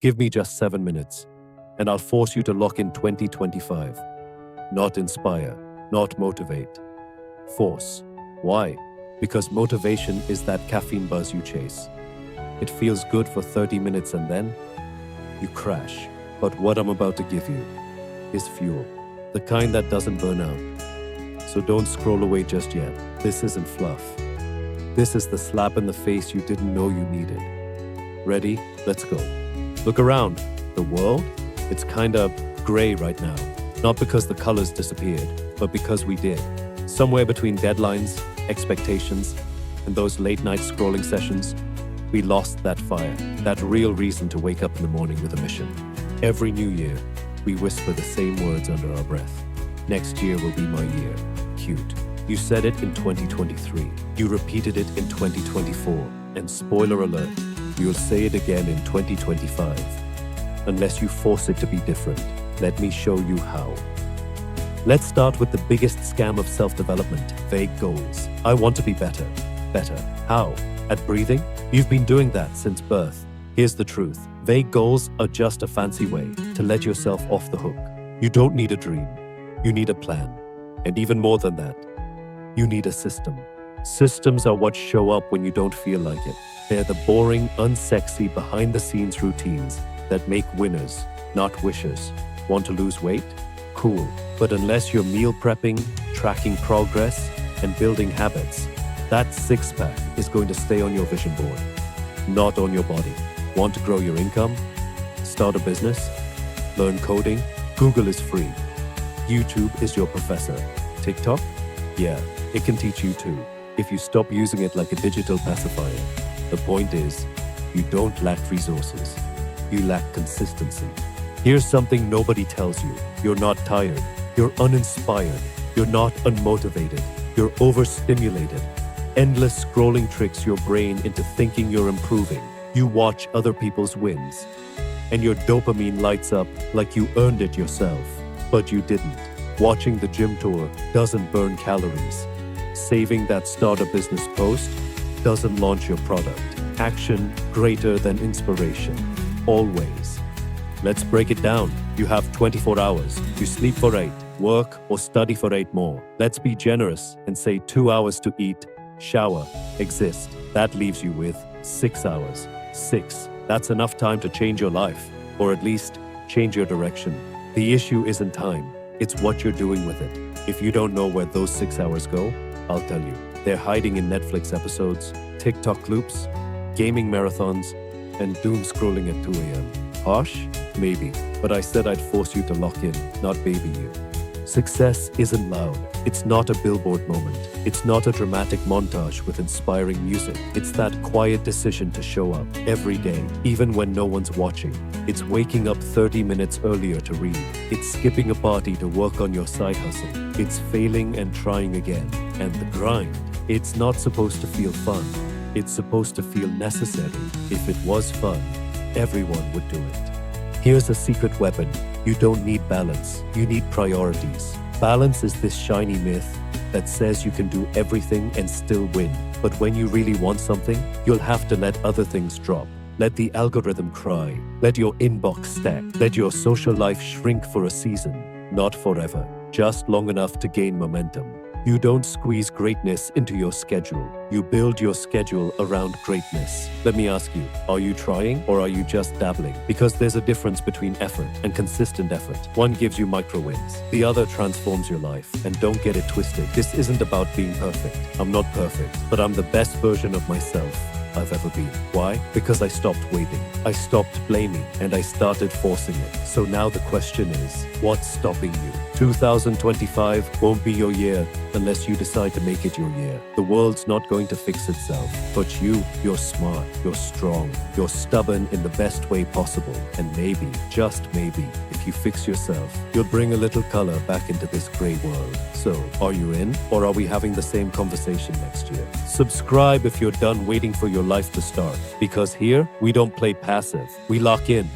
Give me just 7 minutes, and I'll force you to lock in 2025. Not inspire, not motivate. Force. Why? Because motivation is that caffeine buzz you chase. It feels good for 30 minutes and then you crash. But what I'm about to give you is fuel, the kind that doesn't burn out. So don't scroll away just yet. This isn't fluff. This is the slap in the face you didn't know you needed. Ready? Let's go. Look around. The world? It's kinda gray right now. Not because the colors disappeared, but because we did. Somewhere between deadlines, expectations, and those late-night scrolling sessions, we lost that fire, that real reason to wake up in the morning with a mission. Every new year, we whisper the same words under our breath. Next year will be my year. Cute. You said it in 2023. You repeated it in 2024. And spoiler alert, you'll say it again in 2025. Unless you force it to be different. Let me show you how. Let's start with the biggest scam of self-development, vague goals. I want to be better. Better. How? At breathing? You've been doing that since birth. Here's the truth. Vague goals are just a fancy way to let yourself off the hook. You don't need a dream. You need a plan. And even more than that, you need a system. Systems are what show up when you don't feel like it. They're the boring, unsexy, behind-the-scenes routines that make winners, not wishers. Want to lose weight? Cool. But unless you're meal prepping, tracking progress, and building habits, that six-pack is going to stay on your vision board, not on your body. Want to grow your income? Start a business? Learn coding? Google is free. YouTube is your professor. TikTok? Yeah, it can teach you too, if you stop using it like a digital pacifier. The point is, you don't lack resources. You lack consistency. Here's something nobody tells you. You're not tired. You're uninspired. You're not unmotivated. You're overstimulated. Endless scrolling tricks your brain into thinking you're improving. You watch other people's wins, and your dopamine lights up like you earned it yourself. But you didn't. Watching the gym tour doesn't burn calories. Saving that start a business post doesn't launch your product. Action greater than inspiration. Always. Let's break it down. You have 24 hours. You sleep for 8, work or study for 8 more. Let's be generous and say 2 hours to eat, shower, exist. That leaves you with 6 hours. 6. That's enough time to change your life, or at least change your direction. The issue isn't time. It's what you're doing with it. If you don't know where those 6 hours go, I'll tell you. They're hiding in Netflix episodes, TikTok loops, gaming marathons, and doom scrolling at 2 a.m. Harsh? Maybe. But I said I'd force you to lock in, not baby you. Success isn't loud. It's not a billboard moment. It's not a dramatic montage with inspiring music. It's that quiet decision to show up every day, even when no one's watching. It's waking up 30 minutes earlier to read. It's skipping a party to work on your side hustle. It's failing and trying again. And the grind. It's not supposed to feel fun. It's supposed to feel necessary. If it was fun, everyone would do it. Here's a secret weapon. You don't need balance. You need priorities. Balance is this shiny myth that says you can do everything and still win. But when you really want something, you'll have to let other things drop. Let the algorithm cry. Let your inbox stack. Let your social life shrink for a season. Not forever. Just long enough to gain momentum. You don't squeeze greatness into your schedule. You build your schedule around greatness. Let me ask you, are you trying or are you just dabbling? Because there's a difference between effort and consistent effort. One gives you micro wins. The other transforms your life. And don't get it twisted. This isn't about being perfect. I'm not perfect, but I'm the best version of myself I've ever been. Why? Because I stopped waiting. I stopped blaming and I started forcing it. So now the question is, what's stopping you? 2025 won't be your year unless you decide to make it your year. The world's not going to fix itself, but you're smart, you're strong, you're stubborn in the best way possible. And maybe, just maybe, if you fix yourself, you'll bring a little color back into this gray world. So, are you in? Or are we having the same conversation next year? Subscribe if you're done waiting for your life to start. Because here, we don't play passive. We lock in.